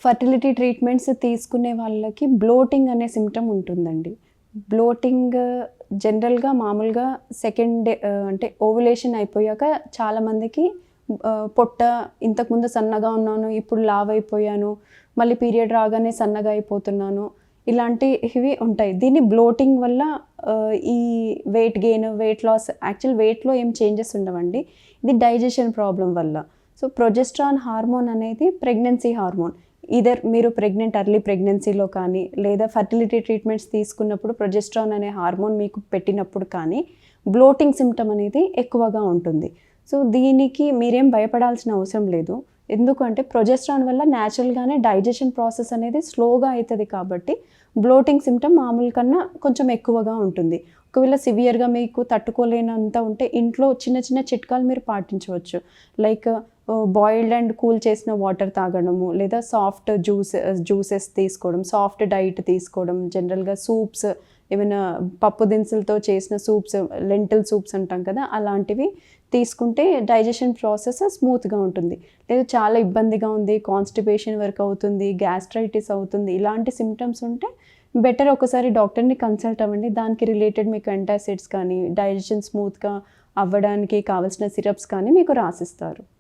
Fertility treatments తీసుకునే వాళ్ళకి bloating అనే సిమ్టమ్ ఉంటుందండి. బ్లోటింగ్ జనరల్‌గా మామూలుగా సెకండ్ డే అంటే ఓవ్యులేషన్ అయిపోయాక చాలామందికి పొట్ట ఇంతకుముందు సన్నగా ఉన్నాను, ఇప్పుడు లావైపోయాను, మళ్ళీ పీరియడ్ రాగానే సన్నగా అయిపోతున్నాను. ఇలాంటివి ఉంటాయి. దీన్ని బ్లోటింగ్ వల్ల ఈ weight gain, weight loss actual వెయిట్‌లో ఏం చేంజెస్ ఉండవండి. ఇది డైజెషన్ ప్రాబ్లమ్ వల్ల. సో, ప్రొజెస్ట్రాన్ హార్మోన్ అనేది ప్రెగ్నెన్సీ హార్మోన్. ఈదర్ మీరు ఎర్లీ ప్రెగ్నెన్సీలో కానీ, లేదా ఫర్టిలిటీ ట్రీట్మెంట్స్ తీసుకున్నప్పుడు ప్రొజెస్ట్రాన్ అనే హార్మోన్ మీకు పెట్టినప్పుడు కానీ, బ్లోటింగ్ సిమ్టమ్ అనేది ఎక్కువగా ఉంటుంది. సో, దీనికి మీరేం భయపడాల్సిన అవసరం లేదు. ఎందుకంటే ప్రొజెస్ట్రాన్ వల్ల న్యాచురల్‌గానే డైజెషన్ ప్రాసెస్ అనేది స్లోగా అయితది కాబట్టి, బ్లోటింగ్ సిమ్టమ్ మామూలు కన్నా కొంచెం ఎక్కువగా ఉంటుంది. ఒకవేళ సివియర్‌గా మీకు తట్టుకోలేనంత ఉంటే ఇంట్లో చిన్న చిన్న చిట్కాలు మీరు పాటించవచ్చు. లైక్ బాయిల్డ్ అండ్ కూల్ చేసిన వాటర్ తాగడము, లేదా సాఫ్ట్ జ్యూసెస్ తీసుకోవడం, సాఫ్ట్ డైట్ తీసుకోవడం, జనరల్‌గా సూప్స్ ఏమైనా పప్పు దినుసులతో చేసిన సూప్స్, లెంటిల్ సూప్స్ అంటాం కదా! అలాంటివి తీసుకుంటే డైజెషన్ ప్రాసెస్ స్మూత్‌గా ఉంటుంది. లేదు చాలా ఇబ్బందిగా ఉంది, కాన్‌స్టిపేషన్ వరకు అవుతుంది, గ్యాస్ట్రైటిస్ అవుతుంది, ఇలాంటి సిమ్టమ్స్ ఉంటే బెటర్ ఒకసారి డాక్టర్‌ని కన్సల్ట్ అవ్వండి. దానికి రిలేటెడ్ మీకు యాంటాసిడ్స్ కానీ, డైజెషన్ స్మూత్‌గా అవ్వడానికి కావాల్సిన సిరప్స్ కానీ మీకు రాసిస్తారు.